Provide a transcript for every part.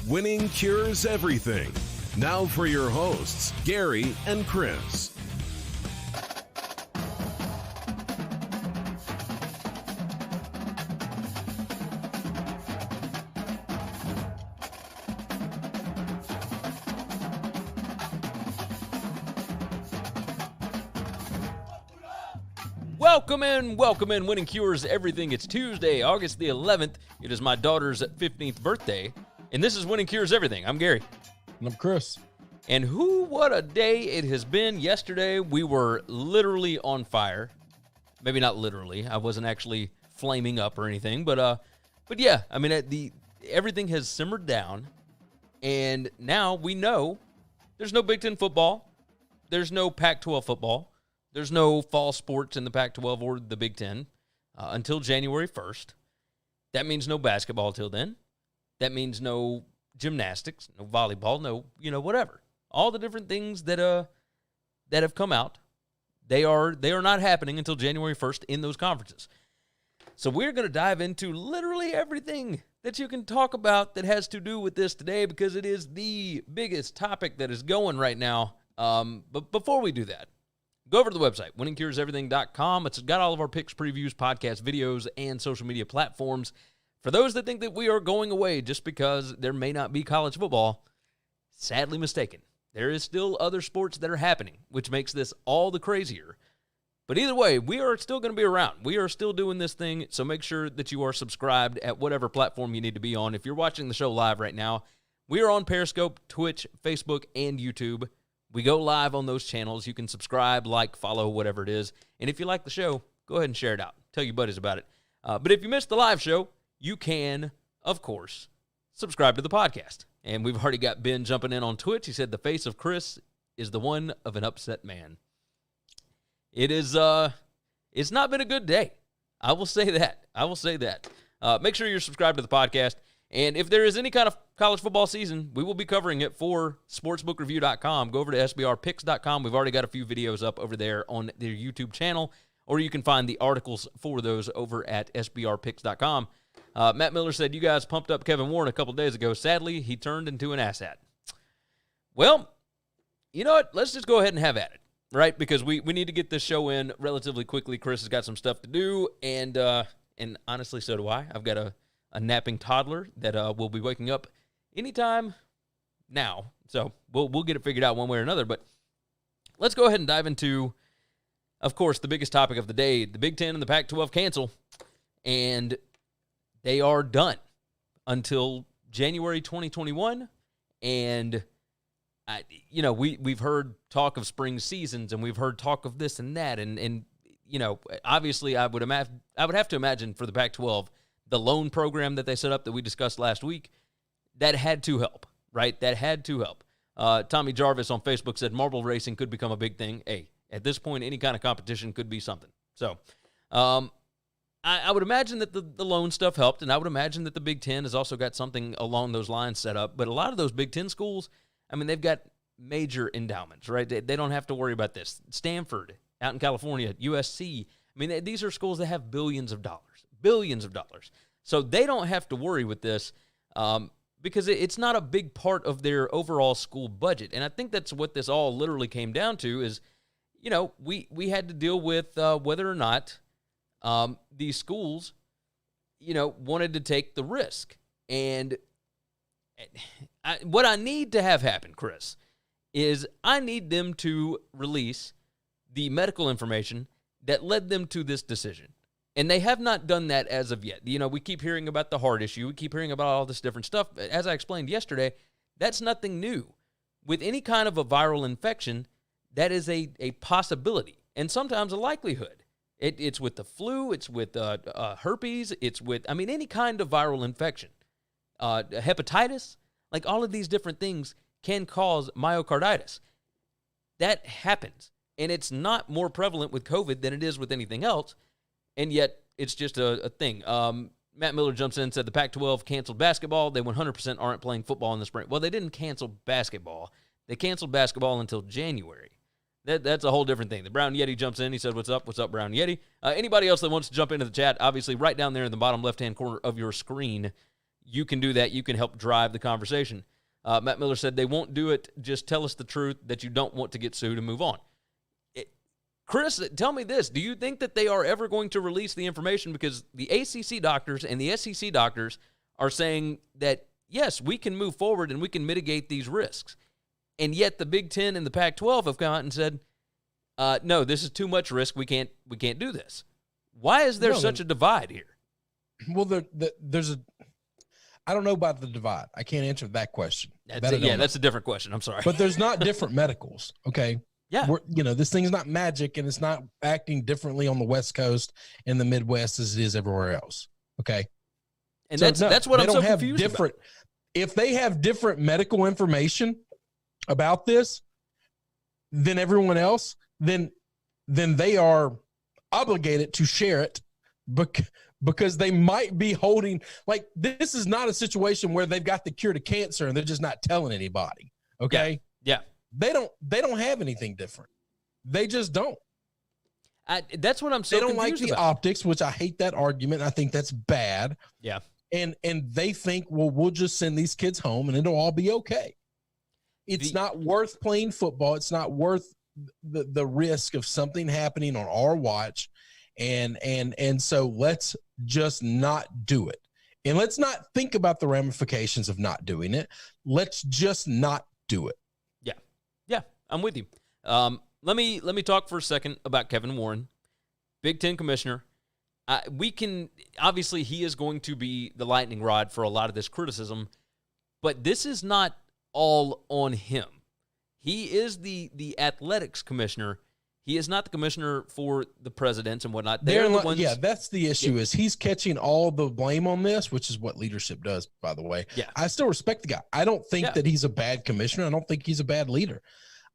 Winning cures everything. Now for your hosts, Gary and Chris. Welcome in, Winning Cures Everything. It's Tuesday, August the 11th. It is my daughter's 15th birthday, and this is Winning Cures Everything. I'm Gary. And I'm Chris. And what a day it has been. Yesterday, we were literally on fire. Maybe not literally. I wasn't actually flaming up or anything, but yeah, I mean, everything has simmered down, and now we know there's no Big Ten football. There's no Pac-12 football. There's no fall sports in the Pac-12 or the Big Ten until January 1st. That means no basketball till then. That means no gymnastics, no volleyball, no, whatever. All the different things that have come out, they are not happening until January 1st in those conferences. So we're going to dive into literally everything that you can talk about that has to do with this today, because it is the biggest topic that is going right now. But before we do that, go over to the website, winningcureseverything.com. It's got all of our picks, previews, podcasts, videos, and social media platforms. For those that think that we are going away just because there may not be college football, sadly mistaken. There is still other sports that are happening, which makes this all the crazier. But either way, we are still going to be around. We are still doing this thing, so make sure that you are subscribed at whatever platform you need to be on. If you're watching the show live right now, we are on Periscope, Twitch, Facebook, and YouTube. We go live on those channels. You can subscribe, like, follow, whatever it is. And if you like the show, go ahead and share it out. Tell your buddies about it. But if you missed the live show, you can, of course, subscribe to the podcast. And we've already got Ben jumping in on Twitch. He said the face of Chris is the one of an upset man. It's not been a good day. I will say that. Make sure you're subscribed to the podcast. And if there is any kind of college football season, we will be covering it for sportsbookreview.com. Go over to sbrpicks.com. We've already got a few videos up over there on their YouTube channel, or you can find the articles for those over at sbrpicks.com. Matt Miller said, you guys pumped up Kevin Warren a couple days ago. Sadly, he turned into an asshat. Well, you know what? Let's just go ahead and have at it, right? Because we need to get this show in relatively quickly. Chris has got some stuff to do, and honestly, so do I. I've got a napping toddler that will be waking up anytime now. So we'll get it figured out one way or another. But let's go ahead and dive into, of course, the biggest topic of the day. The Big Ten and the Pac-12 cancel, and they are done until January 2021. And, we've heard talk of spring seasons, and we've heard talk of this and that. And obviously I would have to imagine for the Pac-12, the loan program that they set up that we discussed last week, that had to help, right? That had to help. Tommy Jarvis on Facebook said marble racing could become a big thing. Hey, at this point, any kind of competition could be something. So I would imagine that the loan stuff helped, and I would imagine that the Big Ten has also got something along those lines set up. But a lot of those Big Ten schools, I mean, they've got major endowments, right? They don't have to worry about this. Stanford out in California, USC, I mean, these are schools that have billions of dollars. So they don't have to worry with this because it's not a big part of their overall school budget. And I think that's what this all literally came down to is, we had to deal with whether or not these schools, wanted to take the risk. And what I need to have happen, Chris, is I need them to release the medical information that led them to this decision. And they have not done that as of yet. We keep hearing about the heart issue. We keep hearing about all this different stuff. As I explained yesterday, that's nothing new. With any kind of a viral infection, that is a possibility and sometimes a likelihood. It's with the flu. It's with herpes. It's with, any kind of viral infection. Hepatitis, like all of these different things can cause myocarditis. That happens. And it's not more prevalent with COVID than it is with anything else. And yet, it's just a thing. Matt Miller jumps in and said the Pac-12 canceled basketball. They 100% aren't playing football in the spring. Well, they didn't cancel basketball. They canceled basketball until January. That's a whole different thing. The Brown Yeti jumps in. He said, what's up? What's up, Brown Yeti? Anybody else that wants to jump into the chat, obviously right down there in the bottom left-hand corner of your screen, you can do that. You can help drive the conversation. Matt Miller said they won't do it. Just tell us the truth that you don't want to get sued and move on. Chris, tell me this. Do you think that they are ever going to release the information? Because the ACC doctors and the SEC doctors are saying that, yes, we can move forward and we can mitigate these risks. And yet the Big Ten and the Pac-12 have come out and said, no, this is too much risk. We can't do this. Why is there such a divide here? Well, there's a – I don't know about the divide. I can't answer that question. That's a different question. I'm sorry. But there's not different medicals, okay? Yeah. This thing's not magic, and it's not acting differently on the West Coast and the Midwest as it is everywhere else, okay? And so that's what I'm so confused about. If they have different medical information about this than everyone else, then they are obligated to share it because they might be holding – like, this is not a situation where they've got the cure to cancer and they're just not telling anybody, okay? Yeah. They don't have anything different. They just don't. That's what I'm so confused about. They don't like the optics, which I hate that argument. I think that's bad. Yeah. And they think, well, we'll just send these kids home and it'll all be okay. It's not worth playing football. It's not worth the risk of something happening on our watch. And so let's just not do it. And let's not think about the ramifications of not doing it. Let's just not do it. Yeah, I'm with you. Let me talk for a second about Kevin Warren, Big Ten commissioner. We can obviously he is going to be the lightning rod for a lot of this criticism, but this is not all on him. He is the athletics commissioner. He is not the commissioner for the presidents and whatnot. They're the ones. Yeah, that's the issue. Is he's catching all the blame on this, which is what leadership does, by the way. Yeah, I still respect the guy. I don't think that he's a bad commissioner. I don't think he's a bad leader.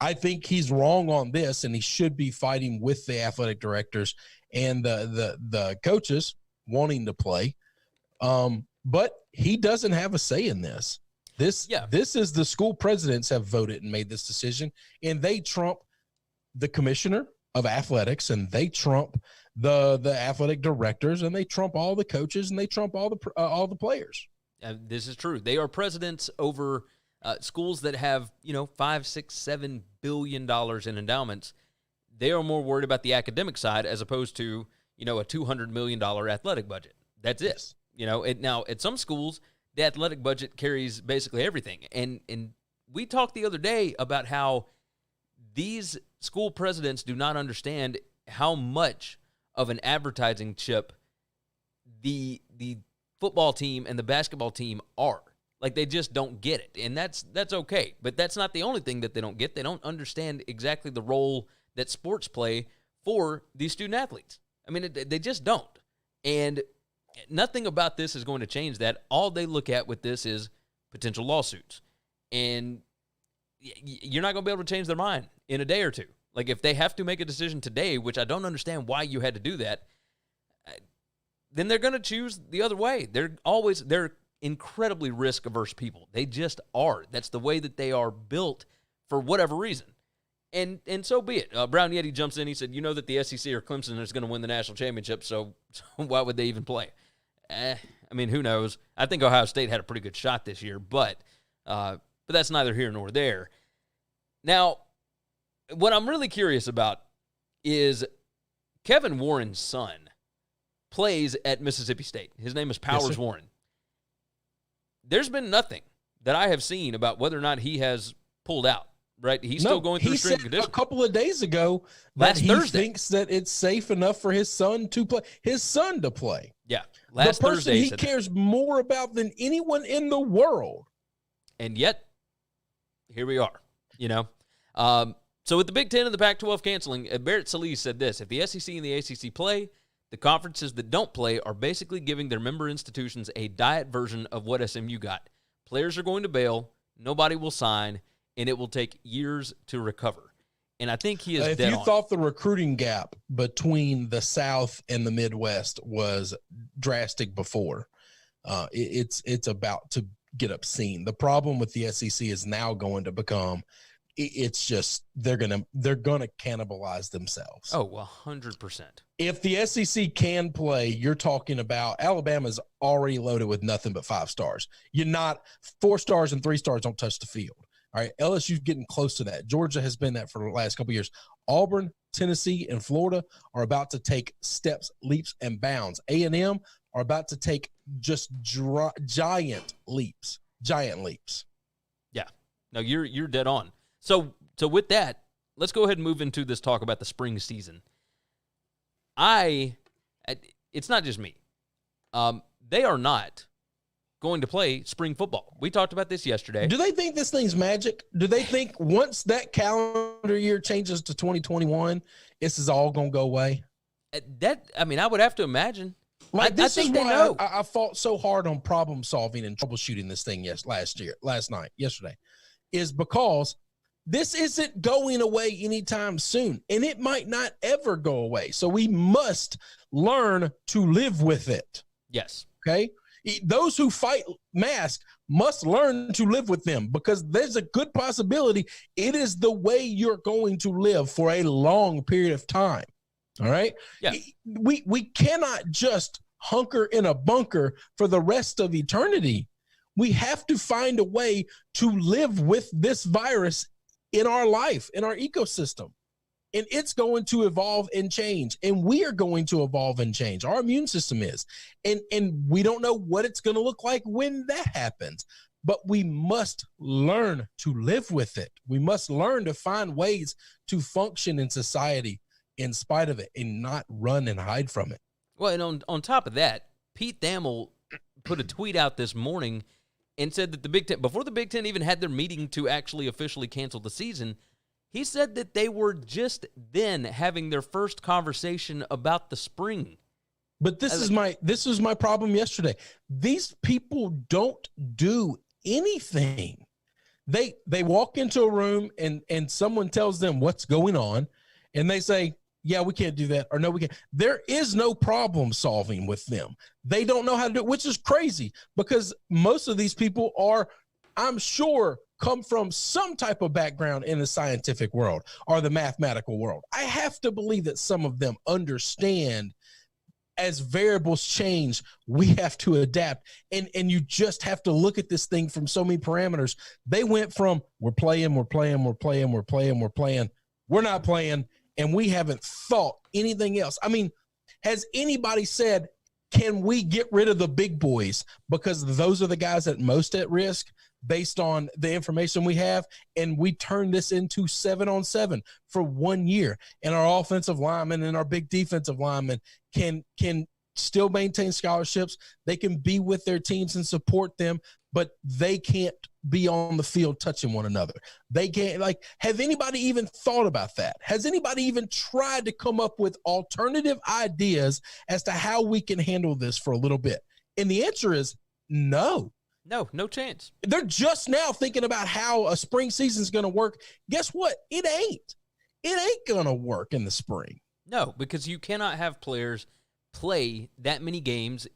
I think he's wrong on this, and he should be fighting with the athletic directors and the coaches wanting to play. But he doesn't have a say in this. This is the school presidents have voted and made this decision, and they trump the commissioner of athletics, and they trump the athletic directors, and they trump all the coaches, and they trump all the players. This is true. They are presidents over schools that have, $5, $6, $7 billion in endowments. They are more worried about the academic side as opposed to, a $200 million athletic budget. That's it. Now at some schools, the athletic budget carries basically everything. And we talked the other day about how these school presidents do not understand how much of an advertising chip the football team and the basketball team are. Like, they just don't get it, and that's okay. But that's not the only thing that they don't get. They don't understand exactly the role that sports play for these student athletes. I mean, they just don't. And nothing about this is going to change that. All they look at with this is potential lawsuits. And you're not going to be able to change their mind in a day or two. Like, if they have to make a decision today, which I don't understand why you had to do that, then they're going to choose the other way. They're incredibly risk-averse people. They just are. That's the way that they are built for whatever reason. And so be it. Brown Yeti jumps in. He said, that the SEC or Clemson is going to win the national championship, so why would they even play? Who knows? I think Ohio State had a pretty good shot this year, but that's neither here nor there. Now, what I'm really curious about is Kevin Warren's son plays at Mississippi State. His name is Powers Warren. There's been nothing that I have seen about whether or not he has pulled out, right? He's still going through string conditions. A couple of days ago that he thinks that it's safe enough for his son to play. Yeah. Last Thursday, he cares more about than anyone in the world. And yet, here we are, So with the Big Ten and the Pac-12 canceling, Barrett Sallee said this: if the SEC and the ACC play, the conferences that don't play are basically giving their member institutions a diet version of what SMU got. Players are going to bail, nobody will sign, and it will take years to recover. And I think he is dead on. If you thought the recruiting gap between the South and the Midwest was drastic before, it's about to get obscene. The problem with the SEC is now going to become it's just they're gonna cannibalize themselves. Oh, 100%. If the SEC can play, you're talking about Alabama's already loaded with nothing but 5 stars. You're not 4 stars and 3 stars don't touch the field. All right, LSU's getting close to that. Georgia has been that for the last couple of years. Auburn, Tennessee, and Florida are about to take steps, leaps, and bounds. A&M are about to take just giant leaps. Yeah. No, you're dead on. So with that, let's go ahead and move into this talk about the spring season. It's not just me. They are not going to play spring football. We talked about this yesterday. Do they think this thing's magic? Do they think once that calendar year changes to 2021, this is all going to go away? I would have to imagine. Like, this I think is they why know. I fought so hard on problem solving and troubleshooting this thing yesterday, is because this isn't going away anytime soon, and it might not ever go away. So we must learn to live with it. Yes. Okay? Those who fight masks must learn to live with them, because there's a good possibility it is the way you're going to live for a long period of time. All right? Yeah. We cannot just hunker in a bunker for the rest of eternity. We have to find a way to live with this virus in our life, in our ecosystem. And it's going to evolve and change. And we are going to evolve and change. Our immune system is. And we don't know what it's going to look like when that happens. But we must learn to live with it. We must learn to find ways to function in society in spite of it and not run and hide from it. Well, and on top of that, Pete Thamel put a tweet out this morning and said that the Big Ten, before the Big Ten even had their meeting to actually officially cancel the season, he said that they were just then having their first conversation about the spring. But this is my problem yesterday. These people don't do anything. They walk into a room and someone tells them what's going on, and they say, yeah, we can't do that, or no, we can't. There is no problem solving with them. They don't know how to do it, which is crazy, because most of these people are, I'm sure, come from some type of background in the scientific world or the mathematical world. I have to believe that some of them understand as variables change, we have to adapt. And you just have to look at this thing from so many parameters. They went from we're not playing, and we haven't thought anything else. I mean, has anybody said, can we get rid of the big boys because those are the guys that most at risk based on the information we have, and we turn this into 7-on-7 for 1 year, and our offensive linemen and our big defensive linemen can still maintain scholarships. They can be with their teams and support them, but they can't be on the field touching one another. They can't, have anybody even thought about that? Has anybody even tried to come up with alternative ideas as to how we can handle this for a little bit? And the answer is no. No chance. They're just now thinking about how a spring season is going to work. Guess what? It ain't going to work in the spring. No, because you cannot have players play that many games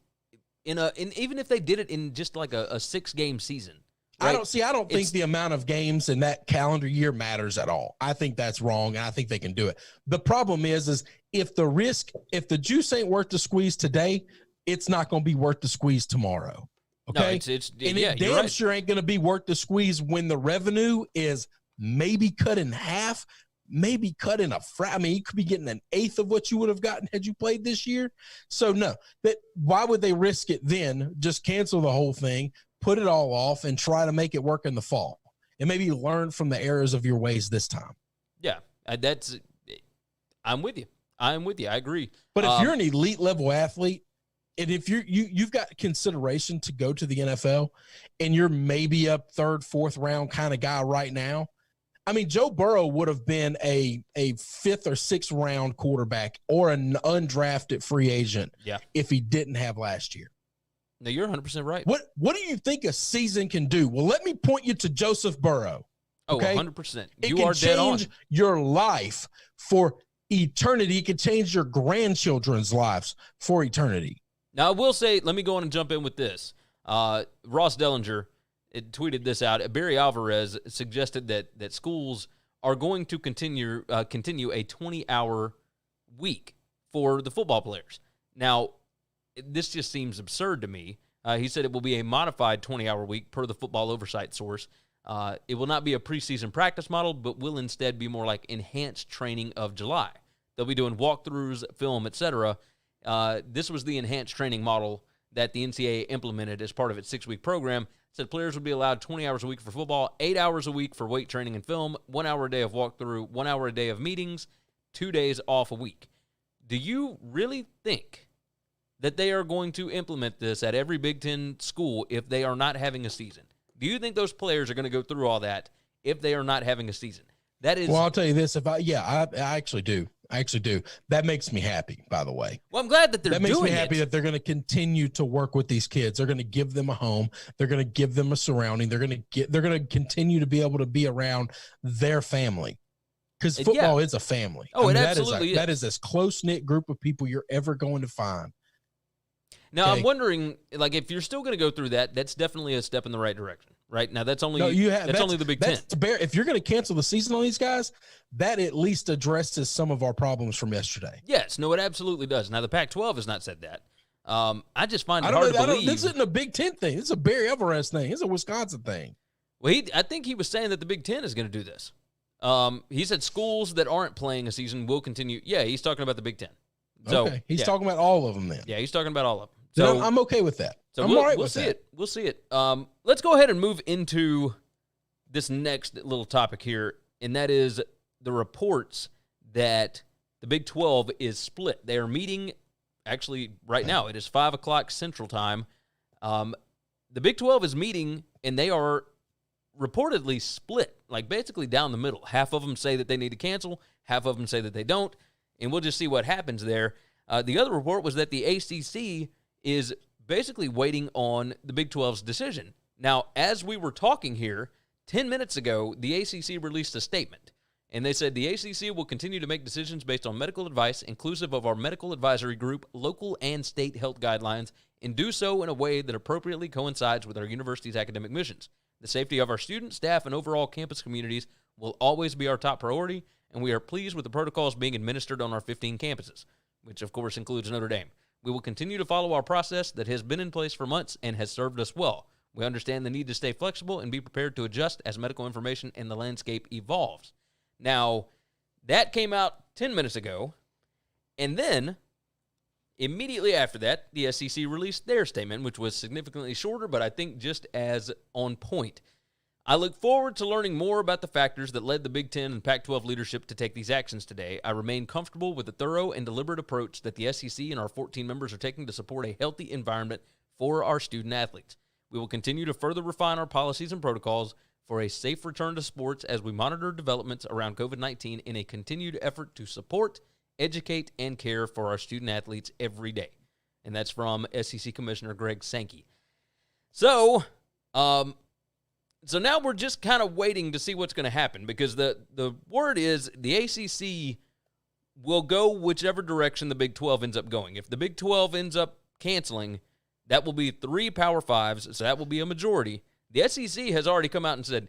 even if they did it in just like a 6-game season. Right? I don't think the amount of games in that calendar year matters at all. I think that's wrong, and I think they can do it. The problem is if the juice ain't worth the squeeze today, it's not going to be worth the squeeze tomorrow. Okay. No, it damn sure ain't going to be worth the squeeze when the revenue is maybe cut in half, maybe cut in I mean, you could be getting 1/8 of what you would have gotten had you played this year. So no, why would they risk it then? Just cancel the whole thing, put it all off, and try to make it work in the fall, and maybe learn from the errors of your ways this time. Yeah, I'm with you. I agree. But if you're an elite level athlete, and if you've got consideration to go to the NFL, and you're maybe a 3rd, 4th round kind of guy right now, I mean, Joe Burrow would have been a 5th or 6th round quarterback or an undrafted free agent if he didn't have last year. No, you're 100% right. What do you think a season can do? Well, let me point you to Joseph Burrow. Okay? 100%. You are dead on. It can change your life for eternity. It can change your grandchildren's lives for eternity. Now, I will say, let me go on and jump in with this. Ross Dellinger it tweeted this out. Barry Alvarez suggested that schools are going to continue a 20-hour week for the football players. Now, this just seems absurd to me. He said it will be a modified 20-hour week per the football oversight source. It will not be a preseason practice model, but will instead be more like enhanced training of July. They'll be doing walkthroughs, film, etc. This was the enhanced training model that the NCAA implemented as part of its 6-week program. It said players would be allowed 20 hours a week for football, 8 hours a week for weight training and film, 1 hour a day of walkthrough, 1 hour a day of meetings, 2 days off a week. Do you really think that they are going to implement this at every Big Ten school if they are not having a season? Do you think those players are going to go through all that if they are not having a season? That is. Well, I'll tell you this. I actually do. I actually do. That makes me happy, by the way. Well, I'm glad that they're doing it. That makes me happy that they're going to continue to work with these kids. They're going to give them a home. They're going to give them a surrounding. They're going to continue to be able to be around their family. Because football is a family. Oh, it absolutely is. That is as close-knit group of people you're ever going to find. Now, I'm wondering, like, if you're still going to go through that, that's definitely a step in the right direction, right? Now, that's only only the Big Ten. If you're going to cancel the season on these guys, that at least addresses some of our problems from yesterday. Yes, no, it absolutely does. Now, the Pac-12 has not said that. I just find it hard to believe. This isn't a Big Ten thing. This is a Barry Alvarez thing. It's a Wisconsin thing. Well, I think he was saying that the Big Ten is going to do this. He said schools that aren't playing a season will continue. Yeah, he's talking about the Big Ten. So, okay, he's talking about all of them then. Yeah, he's talking about all of them. So I'm okay with that. So I'm all right we'll with see that. it. We'll see it. Let's go ahead and move into this next little topic here, and that is the reports that the Big 12 is split. They are meeting, actually, right now. It is 5 o'clock Central Time. The Big 12 is meeting, and they are reportedly split, like basically down the middle. Half of them say that they need to cancel. Half of them say that they don't, and we'll just see what happens there. The other report was that the ACC is basically waiting on the Big 12's decision. Now, as we were talking here, 10 minutes ago, the ACC released a statement, and they said the ACC will continue to make decisions based on medical advice, inclusive of our medical advisory group, local and state health guidelines, and do so in a way that appropriately coincides with our university's academic missions. The safety of our students, staff, and overall campus communities will always be our top priority, and we are pleased with the protocols being administered on our 15 campuses, which of course includes Notre Dame. We will continue to follow our process that has been in place for months and has served us well. We understand the need to stay flexible and be prepared to adjust as medical information and the landscape evolves. Now, that came out 10 minutes ago, and then immediately after that, the SEC released their statement, which was significantly shorter, but I think just as on point. I look forward to learning more about the factors that led the Big Ten and Pac-12 leadership to take these actions today. I remain comfortable with the thorough and deliberate approach that the SEC and our 14 members are taking to support a healthy environment for our student athletes. We will continue to further refine our policies and protocols for a safe return to sports as we monitor developments around COVID-19 in a continued effort to support, educate, and care for our student athletes every day. And that's from SEC Commissioner Greg Sankey. So now we're just kind of waiting to see what's going to happen, because the word is the ACC will go whichever direction the Big 12 ends up going. If the Big 12 ends up canceling, that will be 3 Power 5s, so that will be a majority. The SEC has already come out and said,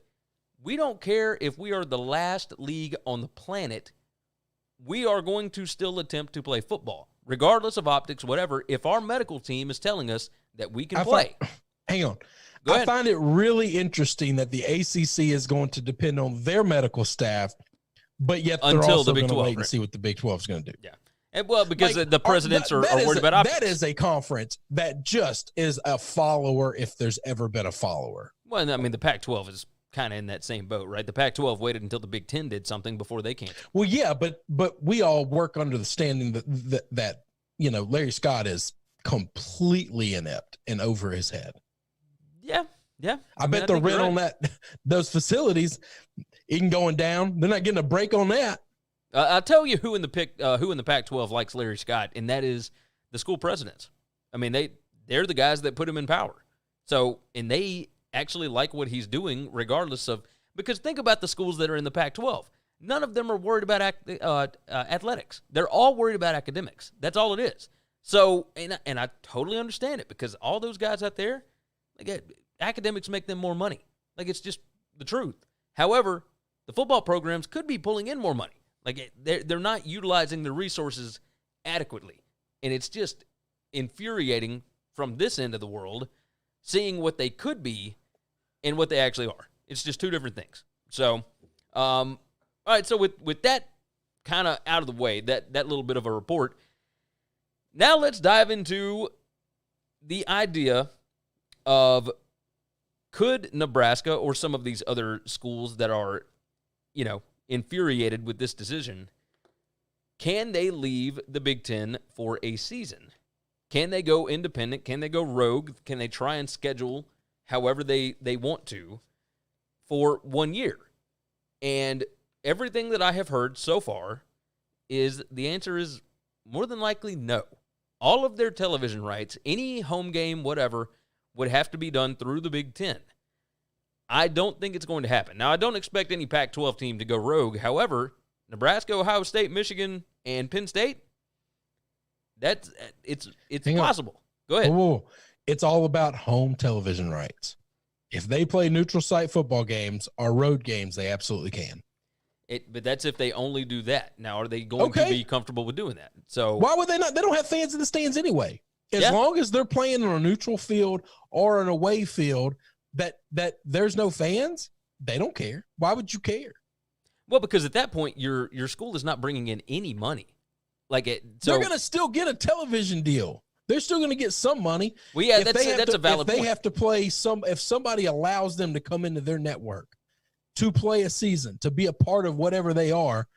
we don't care if we are the last league on the planet. We are going to still attempt to play football, regardless of optics, whatever, if our medical team is telling us that we can play. Hang on. Go ahead. I find it really interesting that the ACC is going to depend on their medical staff, but yet they're also going to wait and see what the Big 12 is going to do. Yeah. And, well, because the presidents are worried about optics. That is a conference that just is a follower if there's ever been a follower. Well, I mean, the Pac-12 is kind of in that same boat, right? The Pac-12 waited until the Big Ten did something before they canceled. Well, yeah, but we all work under the standing that Larry Scott is completely inept and over his head. Yeah. I bet the rent on those facilities isn't going down. They're not getting a break on that. I'll tell you who in the Pac-12 likes Larry Scott, and that is the school presidents. I mean, they're the guys that put him in power. So, and they actually like what he's doing, regardless of, because think about the schools that are in the Pac-12. None of them are worried about athletics. They're all worried about academics. That's all it is. So, and I totally understand it, because all those guys out there, academics make them more money. Like, it's just the truth. However, the football programs could be pulling in more money. Like, they're not utilizing the resources adequately. And it's just infuriating from this end of the world, seeing what they could be and what they actually are. It's just two different things. So, all right, so with that kind of out of the way, that little bit of a report, now let's dive into the idea of, could Nebraska or some of these other schools that are, infuriated with this decision, can they leave the Big Ten for a season? Can they go independent? Can they go rogue? Can they try and schedule however they want to for 1 year? And everything that I have heard so far is the answer is more than likely no. All of their television rights, any home game, whatever, would have to be done through the Big Ten. I don't think it's going to happen. Now, I don't expect any Pac-12 team to go rogue. However, Nebraska, Ohio State, Michigan, and Penn State, it's possible. Go ahead. Whoa. It's all about home television rights. If they play neutral site football games or road games, they absolutely can. But that's if they only do that. Now, are they going to be comfortable with doing that? So why would they not? They don't have fans in the stands anyway. As long as they're playing on a neutral field or an away field that there's no fans, they don't care. Why would you care? Well, because at that point, your school is not bringing in any money. They're going to still get a television deal. They're still going to get some money. Well, yeah, that's a valid point. If they have to play if somebody allows them to come into their network to play a season, to be a part of whatever they are,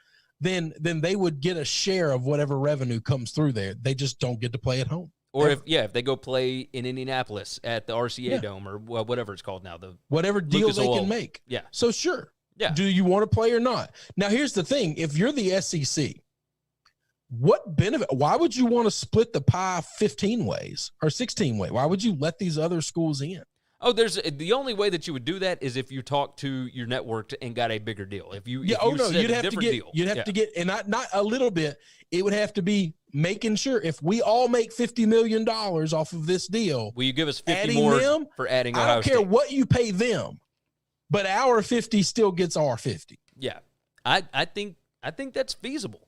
then they would get a share of whatever revenue comes through there. They just don't get to play at home. Or if they go play in Indianapolis at the RCA Dome or whatever it's called now, whatever deal they can make. Yeah. So sure. Yeah. Do you want to play or not? Now here's the thing: if you're the SEC, what benefit? Why would you want to split the pie 15 ways or 16 ways? Why would you let these other schools in? Oh, the only way that you would do that is if you talk to your network and got a bigger deal. You'd have to get, and not a little bit. It would have to be making sure if we all make $50 million off of this deal. Will you give us 50 more for adding Ohio I don't care what you pay them, but our 50 still gets our 50. Yeah, I think that's feasible.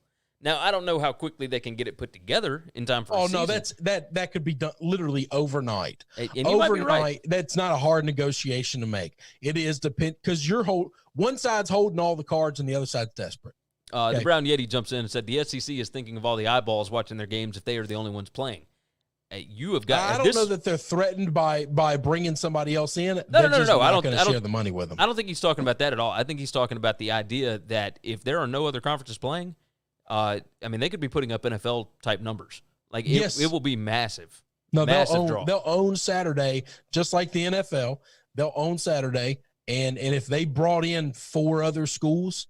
Now, I don't know how quickly they can get it put together in time for a season. No, that could be done literally overnight. And you might be right. That's not a hard negotiation to make. It is because one side's holding all the cards and the other side's desperate. The Brown Yeti jumps in and said the SEC is thinking of all the eyeballs watching their games if they are the only ones playing. You have got. I don't know that they're threatened by bringing somebody else in. No. I don't going to share the money with them. I don't think he's talking about that at all. I think he's talking about the idea that if there are no other conferences playing, they could be putting up NFL type numbers. Like it will be massive. No, massive they'll own Saturday just like the NFL. They'll own Saturday, and if they brought in 4 other schools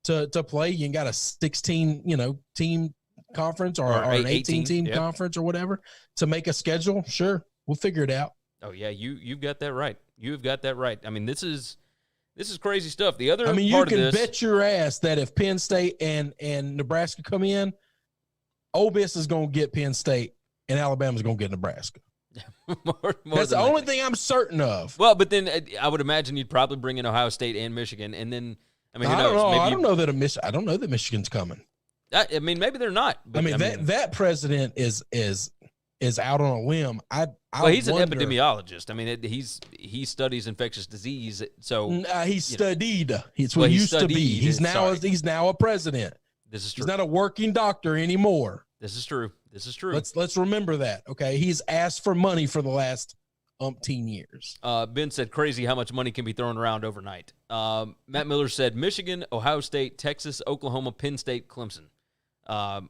to play, you got a 16 team conference or an 18 team conference or whatever to make a schedule. Sure, we'll figure it out. Oh yeah, you've got that right. You've got that right. I mean, this is crazy stuff. The other you can bet your ass that if Penn State and Nebraska come in, Ole Miss is going to get Penn State and Alabama's going to get Nebraska. That's the only thing I'm certain of. Well, but then I would imagine you'd probably bring in Ohio State and Michigan, and then who knows? I don't know that Michigan's coming. Maybe they're not. But, that president is out on a limb. He's an epidemiologist. He studies infectious disease. So he studied. It's what he used to be. He's now a president. This is true. He's not a working doctor anymore. This is true. Let's remember that. Okay, he's asked for money for the last umpteen years. Ben said, crazy how much money can be thrown around overnight. Matt Miller said, Michigan, Ohio State, Texas, Oklahoma, Penn State, Clemson. I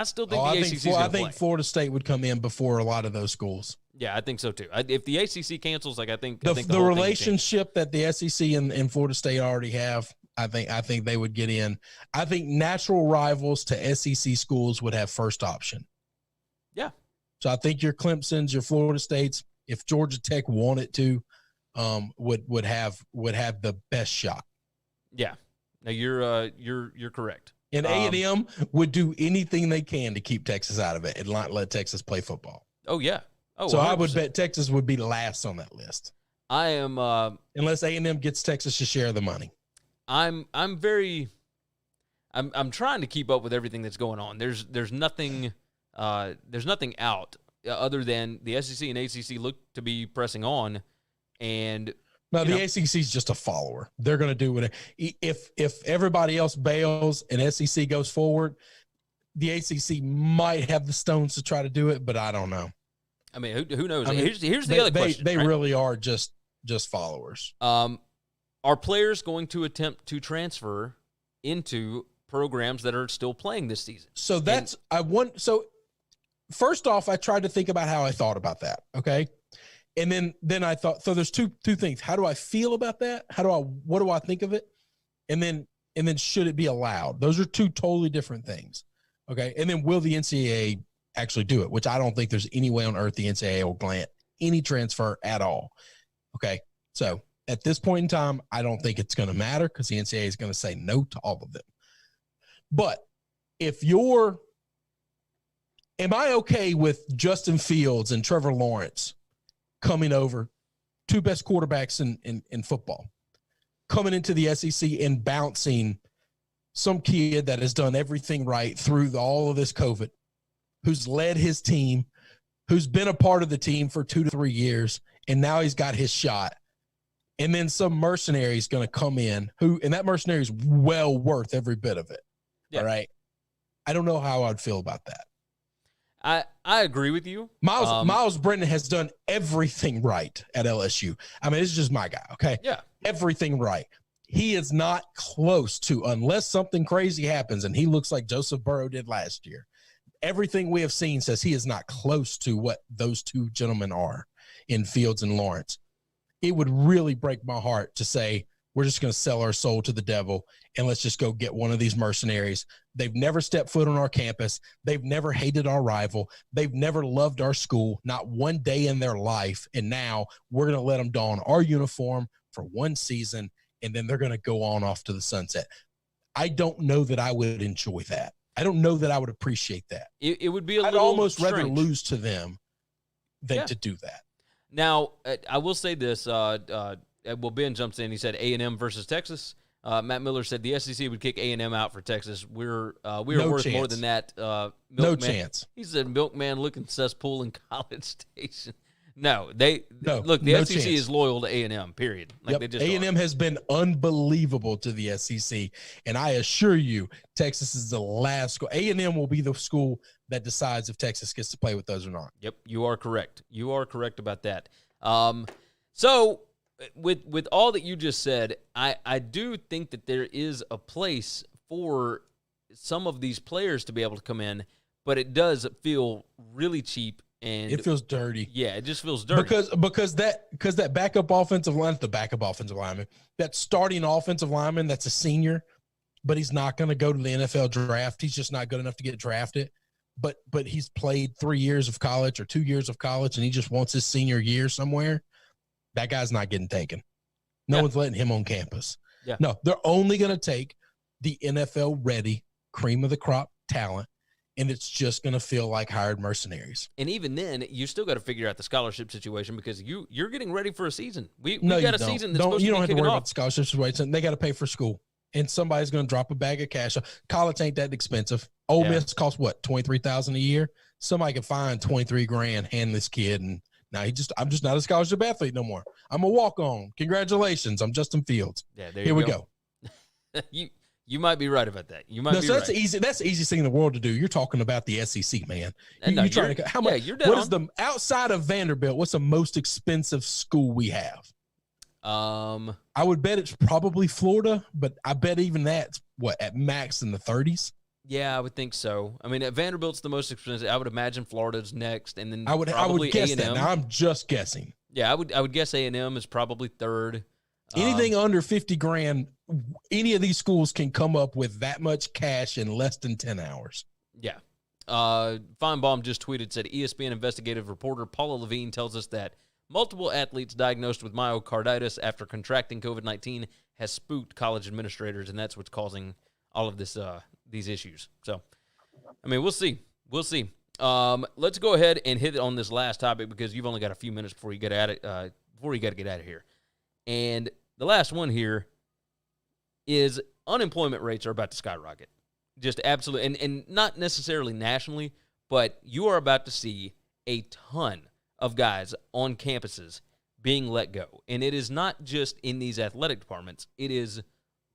still think the ACC is going to play. I think Florida State would come in before a lot of those schools. Yeah, I think so too. If the ACC cancels, I think the relationship that the SEC and Florida State already have, I think they would get in. I think natural rivals to SEC schools would have first option. Yeah. So I think your Clemsons, your Florida States, if Georgia Tech wanted to, would have the best shot. Yeah. No, you're correct. And A&M would do anything they can to keep Texas out of it and not let Texas play football. Oh yeah. Oh, so 100%. I would bet Texas would be last on that list. I am unless A&M gets Texas to share the money. I'm trying to keep up with everything that's going on. There's nothing out other than the SEC and ACC look to be pressing on, and no, the ACC is just a follower. They're going to do whatever. If everybody else bails and SEC goes forward, the ACC might have the stones to try to do it, but I don't know. I mean, who knows? I mean, here's the other question. They right? really are just followers. Are players going to attempt to transfer into programs that are still playing this season? So So first off, I tried to think about how I thought about that. Okay. And then I thought, so there's two things. How do I feel about that? What do I think of it? And then should it be allowed? Those are two totally different things. Okay. And then will the NCAA actually do it? Which I don't think there's any way on earth the NCAA will grant any transfer at all. Okay. So at this point in time, I don't think it's going to matter because the NCAA is going to say no to all of them. But am I okay with Justin Fields and Trevor Lawrence coming over, two best quarterbacks in football, coming into the SEC and bouncing some kid that has done everything right through all of this COVID, who's led his team, who's been a part of the team for 2 to 3 years, and now he's got his shot. And then some mercenary is going to come in and that mercenary is well worth every bit of it. Yeah. All right. I don't know how I'd feel about that. I agree with you. Miles Brennan has done everything right at LSU. I mean, it's just my guy. Okay. Yeah. Everything right. He is not close to, unless something crazy happens and he looks like Joseph Burrow did last year. Everything we have seen says he is not close to what those two gentlemen are in Fields and Lawrence. It would really break my heart to say, we're just going to sell our soul to the devil and let's just go get one of these mercenaries. They've never stepped foot on our campus. They've never hated our rival. They've never loved our school, not one day in their life. And now we're going to let them don our uniform for one season, and then they're going to go on off to the sunset. I don't know that I would enjoy that. I don't know that I would appreciate that. It would be I'd almost rather lose to them than to do that. Now, I will say this. Ben jumps in. He said A&M versus Texas. Matt Miller said the SEC would kick A&M out for Texas. We are worth more than that. No chance. He said milkman looking cesspool in College Station. Look, the SEC is loyal to A&M, period. A&M has been unbelievable to the SEC, and I assure you, Texas is the last school. A&M will be the school that decides if Texas gets to play with those or not. Yep, you are correct. You are correct about that. So with all that you just said, I do think that there is a place for some of these players to be able to come in, but it does feel really cheap. And it feels dirty. Yeah, it just feels dirty. Because that backup offensive line, that starting offensive lineman that's a senior, but he's not going to go to the NFL draft. He's just not good enough to get drafted. But he's played 3 years of college or 2 years of college, and he just wants his senior year somewhere. That guy's not getting taken. No one's letting him on campus. Yeah. No, they're only going to take the NFL-ready, cream of the crop talent, and it's just going to feel like hired mercenaries. And even then, you still got to figure out the scholarship situation because you're getting ready for a season. We got a season that's supposed to be kicking off. You don't have to worry about the scholarship situation. They got to pay for school, and somebody's going to drop a bag of cash. College ain't that expensive. Ole Miss costs what, $23,000 a year? Somebody can find $23,000, hand this kid, and now I'm just not a scholarship athlete no more. I'm a walk-on. Congratulations, I'm Justin Fields. Yeah, there Here we go. You might be right about that. You might be that's right. easy. That's the easiest thing in the world to do. You're talking about the SEC, man. You're Outside of Vanderbilt? What's the most expensive school we have? I would bet it's probably Florida, but I bet even that's at max in the 30s. Yeah, I would think so. I mean, Vanderbilt's the most expensive. I would imagine Florida's next, and then I would guess A&M. that. Now I'm just guessing. Yeah, I would guess A&M is probably third. Anything under $50,000, any of these schools can come up with that much cash in less than 10 hours. Yeah. Feinbaum just tweeted, said ESPN investigative reporter Paula Levine tells us that multiple athletes diagnosed with myocarditis after contracting COVID-19 has spooked college administrators, and that's what's causing all of this these issues. So, I mean, we'll see. We'll see. Let's go ahead and hit it on this last topic because you've only got a few minutes before you get at it. Before you got to get out of here, and the last one here is unemployment rates are about to skyrocket. Just absolutely, and not necessarily nationally, but you are about to see a ton of guys on campuses being let go, and it is not just in these athletic departments; it is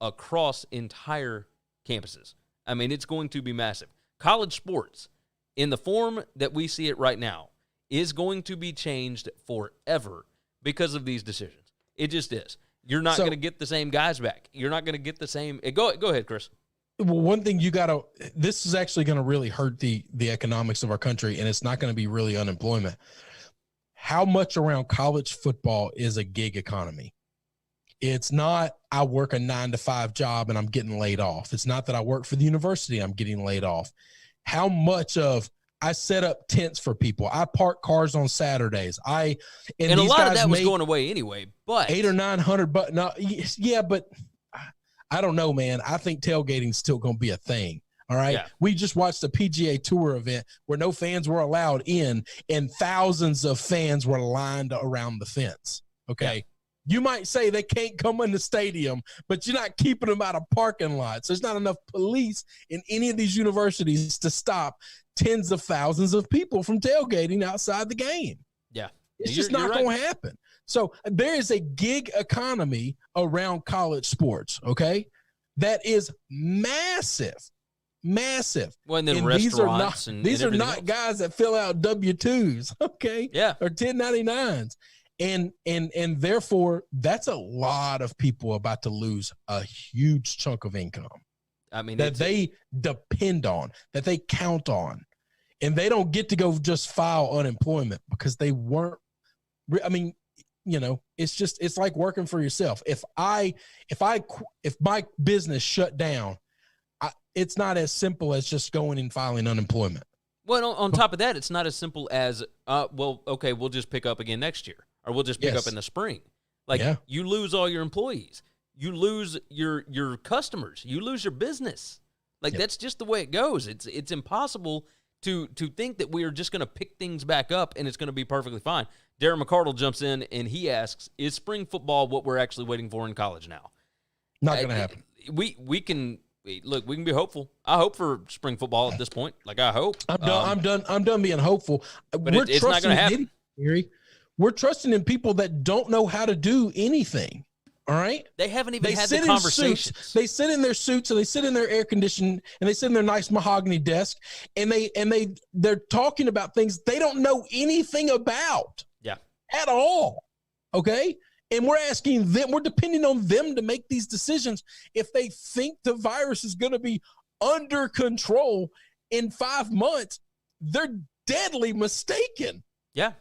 across entire campuses. I mean, it's going to be massive. College sports, in the form that we see it right now, is going to be changed forever because of these decisions. It just is. You're not going to get the same guys back. You're not going to get the same. Go ahead, Chris. Well, one thing this is actually going to really hurt the economics of our country, and it's not going to be really unemployment. How much around college football is a gig economy? It's not I work a 9-to-5 job and I'm getting laid off. It's not that I work for the university, I'm getting laid off. How much of I set up tents for people. I park cars on Saturdays. And a lot of that was going away anyway, but $800 or $900. But no, yeah, but I don't know, man. I think tailgating is still going to be a thing. All right. Yeah. We just watched a PGA Tour event where no fans were allowed in, and thousands of fans were lined around the fence. Okay. Yeah. You might say they can't come in the stadium, but you're not keeping them out of parking lots. There's not enough police in any of these universities to stop tens of thousands of people from tailgating outside the game. Yeah. It's just not going to happen. So there is a gig economy around college sports, okay, that is massive. Massive. Well, and then restaurants these are not guys that fill out W-2s, okay? Yeah. Or 1099s. And therefore, that's a lot of people about to lose a huge chunk of income. I mean, that they depend on, that they count on. And they don't get to go just file unemployment because they weren't. I mean, you know, it's like working for yourself. If my business shut down, it's not as simple as just going and filing unemployment. Well, on top of that, it's not as simple as, well, okay, we'll just pick up again next year, or we'll just pick up in the spring. Like, you lose all your employees. You lose your customers. You lose your business. Like, that's just the way it goes. It's impossible to think that we are just going to pick things back up and it's going to be perfectly fine. Darren McCardle jumps in and he asks, is spring football what we're actually waiting for in college now? Not going to happen. We can be hopeful. I hope for spring football at this point. Like, I hope. I'm done being hopeful. But it's not going to happen. We're trusting in people that don't know how to do anything. All right. They haven't even had the conversations. They sit in their suits, and they sit in their air conditioned, and they sit in their nice mahogany desk, and they're talking about things they don't know anything about. Yeah. At all. Okay. And we're asking them, we're depending on them to make these decisions. If they think the virus is going to be under control in 5 months, they're deadly mistaken. Yeah.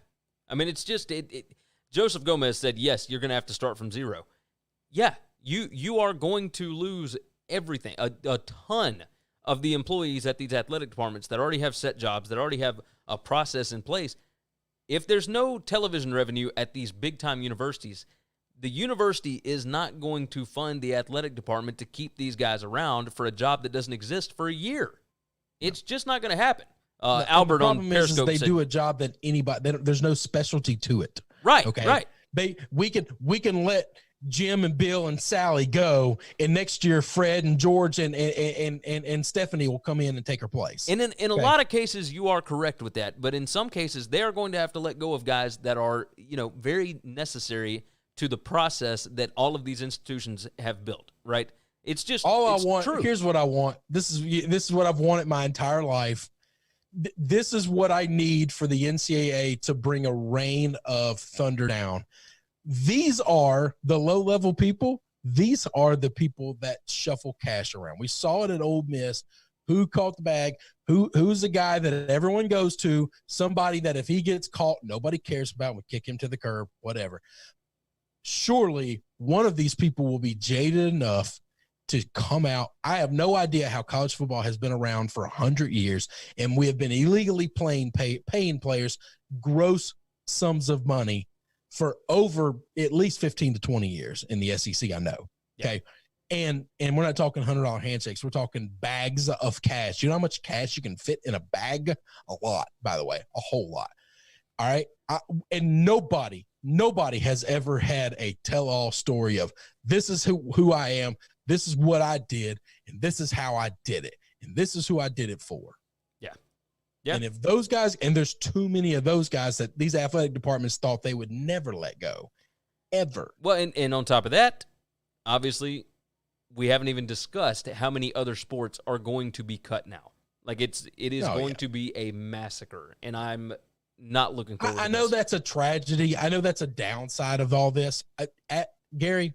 I mean, it's just, Joseph Gomez said, yes, you're going to have to start from zero. Yeah, you are going to lose everything, a ton of the employees at these athletic departments that already have set jobs, that already have a process in place. If there's no television revenue at these big-time universities, the university is not going to fund the athletic department to keep these guys around for a job that doesn't exist for a year. It's just not going to happen. Albert on Periscope they said, do a job that anybody, there's no specialty to it. Right, okay? Right. We can let Jim and Bill and Sally go, and next year Fred and George and Stephanie will come in and take her place. And in a lot of cases, you are correct with that. But in some cases, they are going to have to let go of guys that are, very necessary to the process that all of these institutions have built. Right? It's just I want. True. Here's what I want. This is what I've wanted my entire life. This is what I need for the NCAA to bring a rain of thunder down. These are the low-level people. These are the people that shuffle cash around. We saw it at Ole Miss. Who caught the bag? Who's the guy that everyone goes to? Somebody that if he gets caught, nobody cares about. We kick him to the curb, whatever. Surely one of these people will be jaded enough to come out. I have no idea how college football has been around for 100 years, and we have been illegally paying players gross sums of money for over at least 15 to 20 years in the SEC, I know. Okay. And we're not talking $100 handshakes. We're talking bags of cash. You know how much cash you can fit in a bag? A lot, by the way, a whole lot. All right. And nobody has ever had a tell-all story of this is who I am. This is what I did. And this is how I did it. And this is who I did it for. Yeah. Yeah. And if those guys, and there's too many of those guys that these athletic departments thought they would never let go, ever. Well, and on top of that, obviously, we haven't even discussed how many other sports are going to be cut now. Like it is going to be a massacre, and I'm not looking forward. I know that's a tragedy. I know that's a downside of all this. Gary,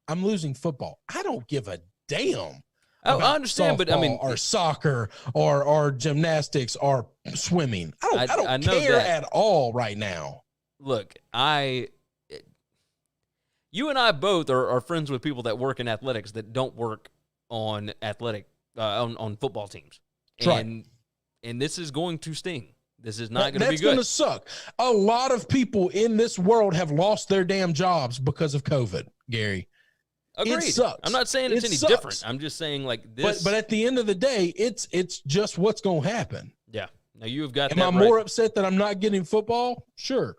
I'm losing football. I don't give a damn. I understand, but I mean, or soccer, or gymnastics, or swimming. I don't care at all right now. Look, you and I both are friends with people that work in athletics that don't work on on football teams. And this is going to sting. This is not going to be good. That's going to suck. A lot of people in this world have lost their damn jobs because of COVID, Gary. Agreed. It sucks. I'm not saying it's any different. I'm just saying like this. But at the end of the day, it's just what's going to happen. Yeah. Now you've got Am I more upset that I'm not getting football? Sure.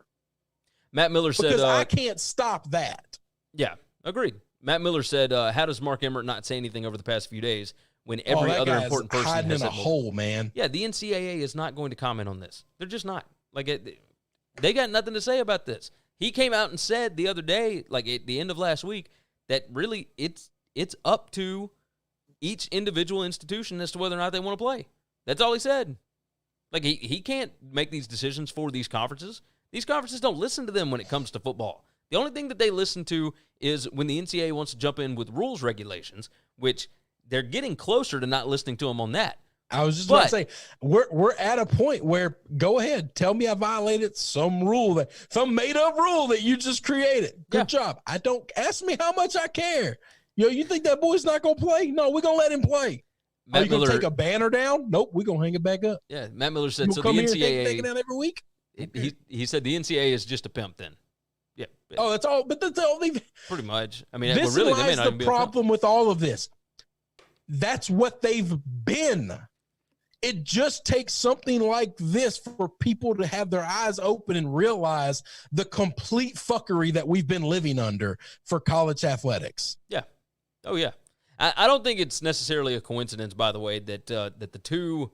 Matt Miller said. Because I can't stop that. Yeah, agreed. Matt Miller said, how does Mark Emmert not say anything over the past few days when every other important person hiding has in a hole, man? Yeah, the NCAA is not going to comment on this. They're just not. Like, they got nothing to say about this. He came out and said the other day, like at the end of last week, that really it's up to each individual institution as to whether or not they want to play. That's all he said. Like, he can't make these decisions for these conferences. These conferences don't listen to them when it comes to football. The only thing that they listen to is when the NCAA wants to jump in with rules regulations, which they're getting closer to not listening to them on that. I was just going to say, we're at a point where, go ahead, tell me I violated some made-up rule that you just created. Good job. I don't ask me how much I care. You think that boy's not going to play? No, we're going to let him play. Are you going to take a banner down? Nope, we're going to hang it back up. Yeah, Matt Miller said, so the NCAA take it down every week? He said the NCAA is just a pimp then. Yeah. Oh, that's all. But that's all. Pretty much. I mean, this really, lies the problem with all of this. That's what they've been. It just takes something like this for people to have their eyes open and realize the complete fuckery that we've been living under for college athletics. Yeah. Oh, yeah. I don't think it's necessarily a coincidence, by the way, that the two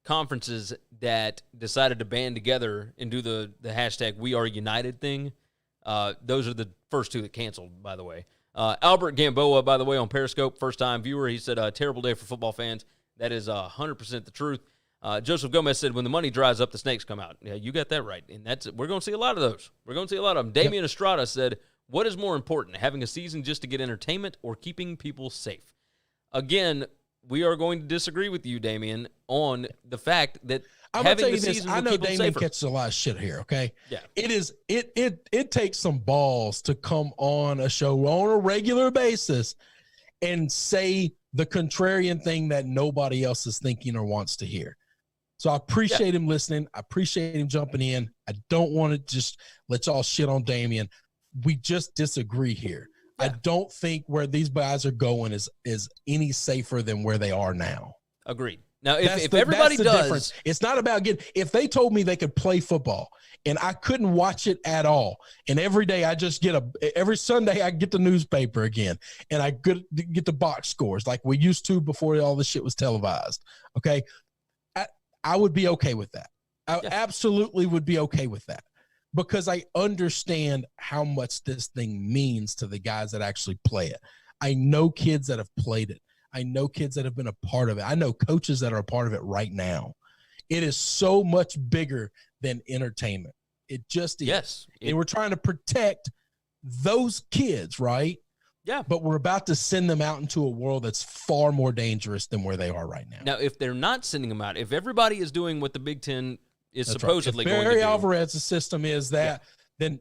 conferences that decided to band together and do the hashtag We Are United thing, those are the first two that canceled, by the way. Albert Gamboa, by the way, on Periscope, first-time viewer, he said, terrible day for football fans. That is 100% the truth. Joseph Gomez said, when the money dries up, the snakes come out. Yeah, you got that right. And we're going to see a lot of those. We're going to see a lot of them. Damian Estrada said, what is more important, having a season just to get entertainment or keeping people safe? Again, we are going to disagree with you, Damian, on the fact that having the season will keep them safer. I know Damian catches a lot of shit here, okay? Yeah. It takes some balls to come on a show on a regular basis and say the contrarian thing that nobody else is thinking or wants to hear. So I appreciate him listening. I appreciate him jumping in. I don't want to just let y'all shit on Damian. We just disagree here. Yeah. I don't think where these guys are going is any safer than where they are now. Agreed. Now, if everybody does, difference. It's not about if they told me they could play football and I couldn't watch it at all, and every day I just every Sunday I get the newspaper again and I get the box scores like we used to before all this shit was televised. Okay. I would be okay with that. I absolutely would be okay with that because I understand how much this thing means to the guys that actually play it. I know kids that have played it. I know kids that have been a part of it. I know coaches that are a part of it right now. It is so much bigger than entertainment. It just is. Yes. And we're trying to protect those kids, right? Yeah. But we're about to send them out into a world that's far more dangerous than where they are right now. Now, if they're not sending them out, if everybody is doing what the Big Ten is supposedly going to do. Barry Alvarez's system is that, then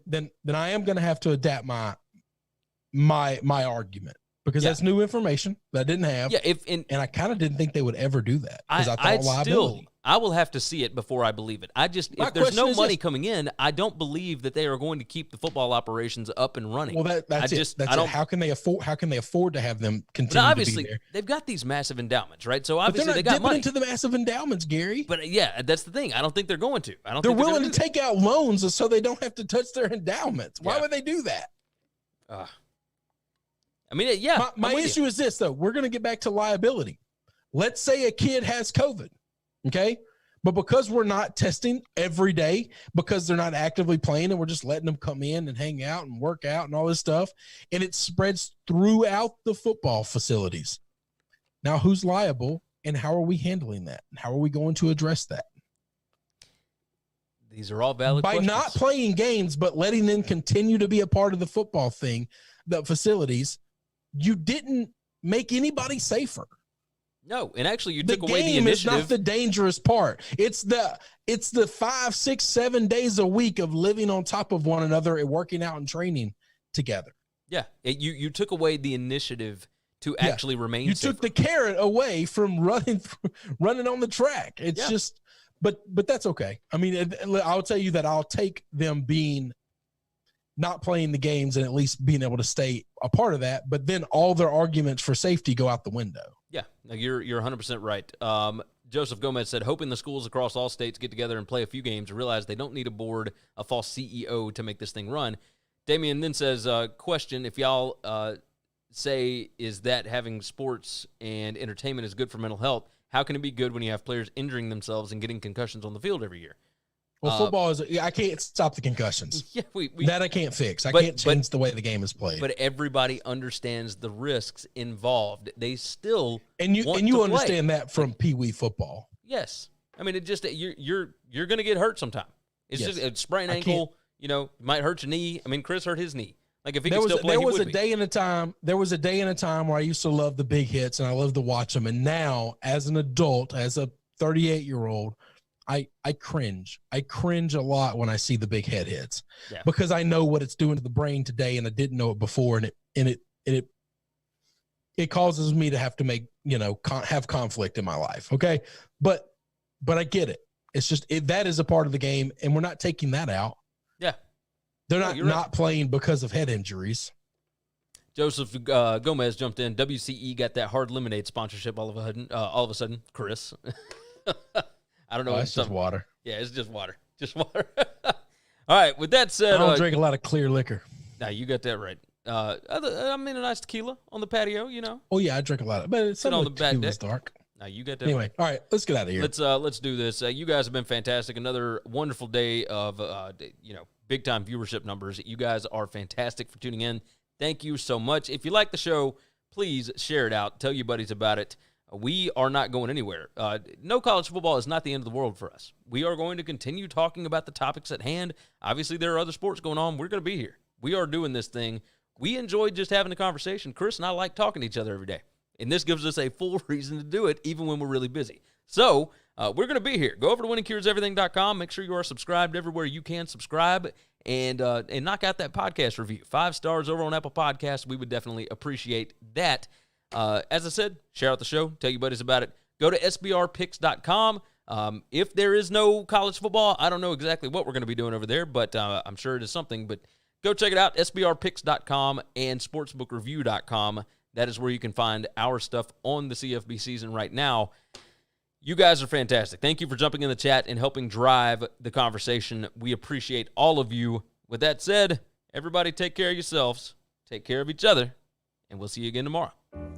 I am going to have to adapt my argument. Because that's new information that I didn't have. Yeah, and I kind of didn't think they would ever do that. Because I thought liability. I will have to see it before I believe it. If there's no money coming in, I don't believe that they are going to keep the football operations up and running. Well, that's it. How can they afford to have them continue obviously, to be there? They've got these massive endowments, right? So obviously they got money into the massive endowments, Gary. But yeah, that's the thing. I don't think they're going to. They're willing to take out loans so they don't have to touch their endowments. Why would they do that? I mean, yeah. My issue is this, though. We're going to get back to liability. Let's say a kid has COVID, okay? But because we're not testing every day, because they're not actively playing and we're just letting them come in and hang out and work out and all this stuff, and it spreads throughout the football facilities. Now, who's liable and how are we handling that? And how are we going to address that? These are all valid questions. By not playing games but letting them continue to be a part of the football thing, the facilities, you didn't make anybody safer. No, and actually you took away the initiative. The game is not the dangerous part. It's the 5, 6, 7 days a week of living on top of one another and working out and training together. Yeah, you took away the initiative to actually remain safer. You took the carrot away from running on the track. It's just, but that's okay. I mean, I'll tell you that I'll take them being not playing the games and at least being able to stay a part of that. But then all their arguments for safety go out the window. Yeah, you're 100% right. Joseph Gomez said, hoping the schools across all states get together and play a few games and realize they don't need a board, a false CEO to make this thing run. Damian then says, question, if y'all say is that having sports and entertainment is good for mental health, how can it be good when you have players injuring themselves and getting concussions on the field every year? Well, football is. I can't stop the concussions. Yeah, that I can't fix. I can't change the way the game is played. But everybody understands the risks involved. They still you want understand that from Pee Wee football. Yes, I mean it just you're going to get hurt sometime. It's just a sprained ankle. You know, might hurt your knee. I mean, Chris hurt his knee. Like if he could still play, there was a day and a time. There was a day and a time where I used to love the big hits and I loved to watch them. And now, as an adult, as a 38-year-old. I cringe. I cringe a lot when I see the big head hits because I know what it's doing to the brain today, and I didn't know it before, and it causes me to have to make have conflict in my life. Okay, but I get it. It's just that is a part of the game, and we're not taking that out. Yeah, they're not playing because of head injuries. Joseph Gomez jumped in. WCE got that hard lemonade sponsorship all of a sudden. Chris. I don't know. It's just water. Yeah, it's just water. Just water. All right. With that said, I don't drink a lot of clear liquor. Nah, you got that right. I mean, a nice tequila on the patio, you know. Oh yeah, I drink a lot of, but it's on the back deck. Dark. Now you got that. Anyway, right. All right, let's get out of here. Let's do this. You guys have been fantastic. Another wonderful day of big time viewership numbers. You guys are fantastic for tuning in. Thank you so much. If you like the show, please share it out. Tell your buddies about it. We are not going anywhere. No college football is not the end of the world for us. We are going to continue talking about the topics at hand. Obviously, there are other sports going on. We're going to be here. We are doing this thing. We enjoyed just having a conversation. Chris and I like talking to each other every day. And this gives us a full reason to do it, even when we're really busy. So, we're going to be here. Go over to winningcureseverything.com. Make sure you are subscribed everywhere you can subscribe. And knock out that podcast review. 5 stars over on Apple Podcasts. We would definitely appreciate that. As I said, share out the show. Tell your buddies about it. Go to sbrpicks.com. If there is no college football, I don't know exactly what we're going to be doing over there, but I'm sure it is something. But go check it out, sbrpicks.com and sportsbookreview.com. That is where you can find our stuff on the CFB season right now. You guys are fantastic. Thank you for jumping in the chat and helping drive the conversation. We appreciate all of you. With that said, everybody take care of yourselves, take care of each other, and we'll see you again tomorrow.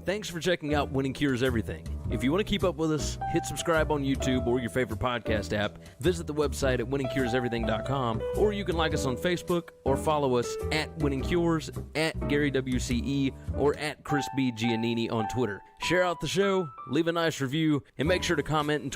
Thanks for checking out Winning Cures Everything. If you want to keep up with us, hit subscribe on YouTube or your favorite podcast app. Visit the website at winningcureseverything.com, or you can like us on Facebook or follow us at Winning Cures, at Gary WCE, or at Chris B. Giannini on Twitter. Share out the show, leave a nice review, and make sure to comment and